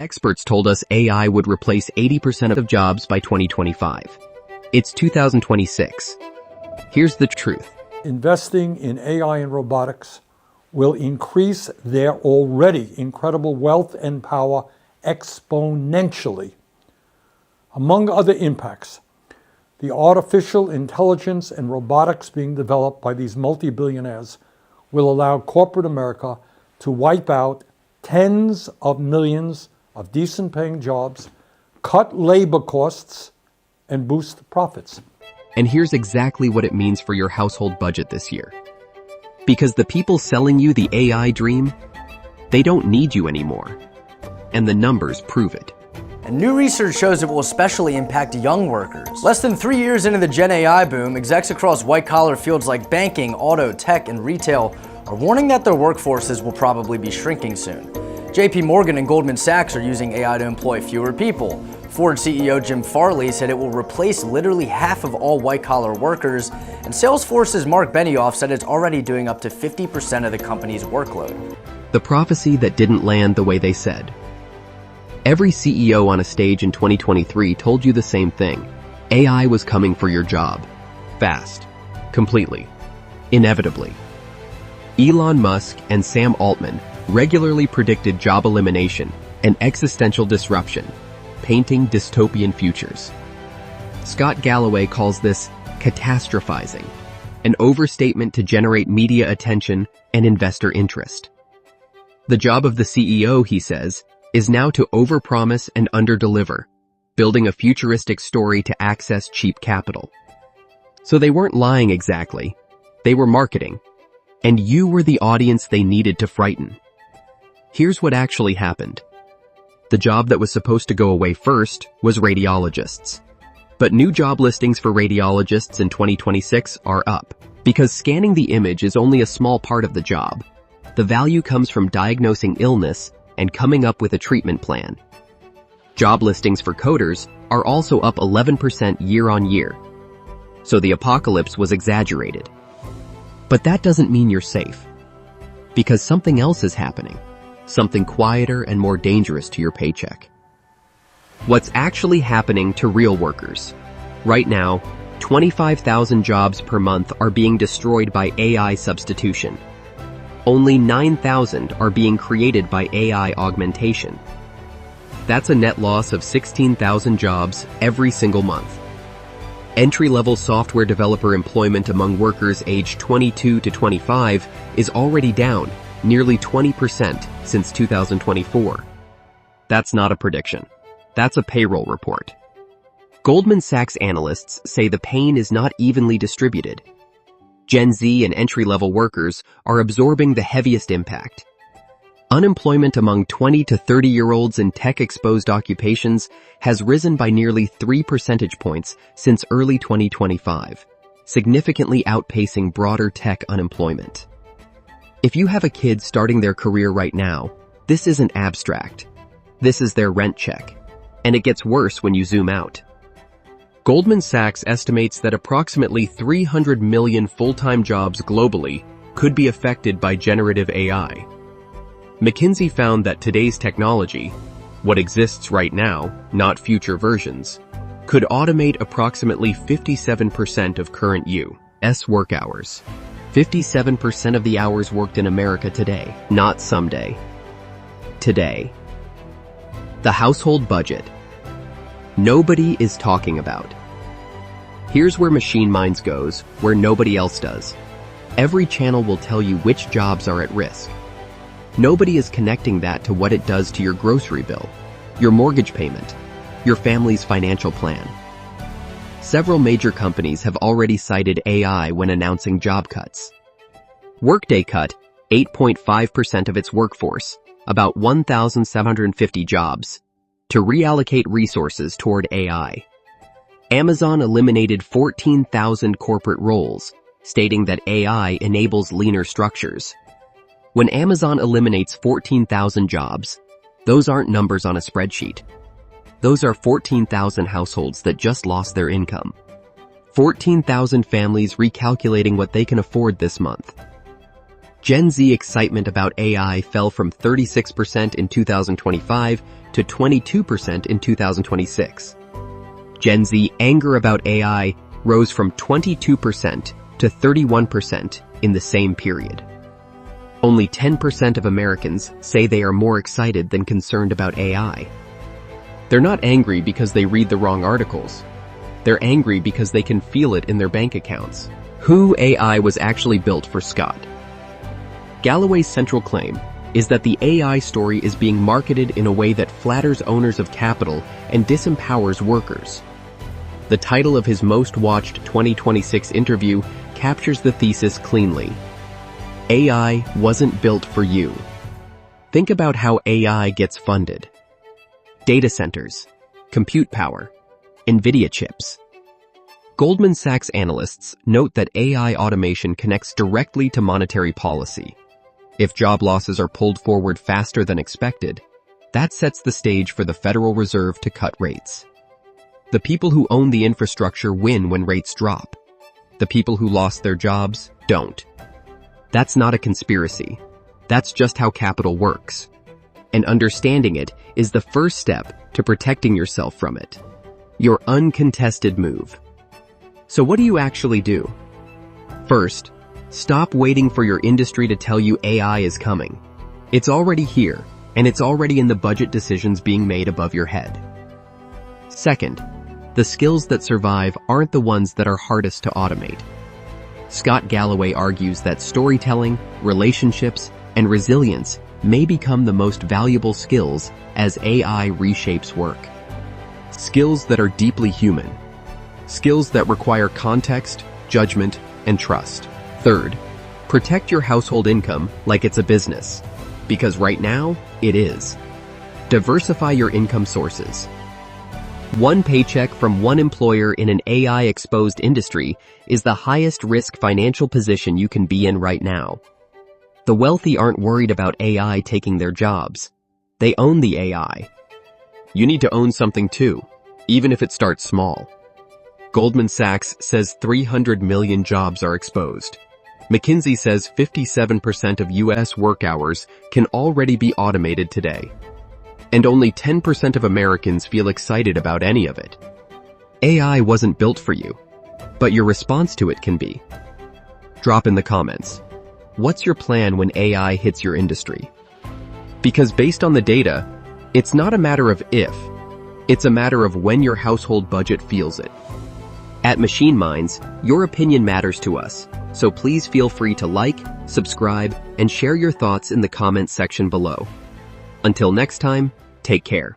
Experts told us AI would replace 80% of jobs by 2025. It's 2026. Here's the truth. Investing in AI and robotics will increase their already incredible wealth and power exponentially. Among other impacts, the artificial intelligence and robotics being developed by these multi-billionaires will allow corporate America to wipe out tens of millions of decent-paying jobs, cut labor costs, and boost profits. And here's exactly what it means for your household budget this year. Because the people selling you the AI dream, they don't need you anymore. And the numbers prove it. And new research shows it will especially impact young workers. Less than 3 years into the Gen AI boom, execs across white-collar fields like banking, auto, tech, and retail are warning that their workforces will probably be shrinking soon. JP Morgan and Goldman Sachs are using AI to employ fewer people. Ford CEO Jim Farley said it will replace literally half of all white-collar workers, and Salesforce's Mark Benioff said it's already doing up to 50% of the company's workload. The prophecy that didn't land the way they said. Every CEO on a stage in 2023 told you the same thing. AI was coming for your job. Fast. Completely. Inevitably. Elon Musk and Sam Altman regularly predicted job elimination and existential disruption, painting dystopian futures. Scott Galloway calls this catastrophizing, an overstatement to generate media attention and investor interest. The job of the CEO, he says, is now to overpromise and underdeliver, building a futuristic story to access cheap capital. So they weren't lying exactly. They were marketing. And you were the audience they needed to frighten. Here's what actually happened. The job that was supposed to go away first was radiologists. But new job listings for radiologists in 2026 are up. Because scanning the image is only a small part of the job. The value comes from diagnosing illness and coming up with a treatment plan. Job listings for coders are also up 11% year on year. So the apocalypse was exaggerated. But that doesn't mean you're safe. Because something else is happening. Something quieter and more dangerous to your paycheck. What's actually happening to real workers? Right now, 25,000 jobs per month are being destroyed by AI substitution. Only 9,000 are being created by AI augmentation. That's a net loss of 16,000 jobs every single month. Entry-level software developer employment among workers aged 22 to 25 is already down nearly 20% since 2024. That's not a prediction. That's a payroll report. Goldman Sachs analysts say the pain is not evenly distributed. Gen Z and entry-level workers are absorbing the heaviest impact. Unemployment among 20 to 30-year-olds in tech-exposed occupations has risen by nearly 3 percentage points since early 2025, significantly outpacing broader tech unemployment. If you have a kid starting their career right now, this isn't abstract. This is their rent check. And it gets worse when you zoom out. Goldman Sachs estimates that approximately 300 million full-time jobs globally could be affected by generative AI. McKinsey found that today's technology, what exists right now, not future versions, could automate approximately 57% of current U.S. work hours. 57% of the hours worked in America today, not someday. Today. The household budget. Nobody is talking about. Here's where Machine Minds goes, where nobody else does. Every channel will tell you which jobs are at risk. Nobody is connecting that to what it does to your grocery bill, your mortgage payment, your family's financial plan. Several major companies have already cited AI when announcing job cuts. Workday cut 8.5% of its workforce, about 1,750 jobs, to reallocate resources toward AI. Amazon eliminated 14,000 corporate roles, stating that AI enables leaner structures. When Amazon eliminates 14,000 jobs, those aren't numbers on a spreadsheet. Those are 14,000 households that just lost their income. 14,000 families recalculating what they can afford this month. Gen Z excitement about AI fell from 36% in 2025 to 22% in 2026. Gen Z anger about AI rose from 22% to 31% in the same period. Only 10% of Americans say they are more excited than concerned about AI. They're not angry because they read the wrong articles. They're angry because they can feel it in their bank accounts. Who AI was actually built for Scott? Galloway's central claim is that the AI story is being marketed in a way that flatters owners of capital and disempowers workers. The title of his most watched 2026 interview captures the thesis cleanly. AI wasn't built for you. Think about how AI gets funded. Data centers, compute power, NVIDIA chips. Goldman Sachs analysts note that AI automation connects directly to monetary policy. If job losses are pulled forward faster than expected, that sets the stage for the Federal Reserve to cut rates. The people who own the infrastructure win when rates drop. The people who lost their jobs don't. That's not a conspiracy. That's just how capital works. And understanding it is the first step to protecting yourself from it. Your uncontested move. So what do you actually do? First, stop waiting for your industry to tell you AI is coming. It's already here, and it's already in the budget decisions being made above your head. Second, the skills that survive aren't the ones that are hardest to automate. Scott Galloway argues that storytelling, relationships, and resilience may become the most valuable skills as AI reshapes work. Skills that are deeply human. Skills that require context, judgment, and trust. Third, protect your household income like it's a business, because right now, it is. Diversify your income sources. One paycheck from one employer in an AI-exposed industry is the highest risk financial position you can be in right now. The wealthy aren't worried about AI taking their jobs. They own the AI. You need to own something too, even if it starts small. Goldman Sachs says 300 million jobs are exposed. McKinsey says 57% of U.S. work hours can already be automated today. And only 10% of Americans feel excited about any of it. AI wasn't built for you, but your response to it can be. Drop in the comments. What's your plan when AI hits your industry? Because based on the data, it's not a matter of if, it's a matter of when your household budget feels it. At Machine Minds, your opinion matters to us, so please feel free to like, subscribe, and share your thoughts in the comments section below. Until next time, take care.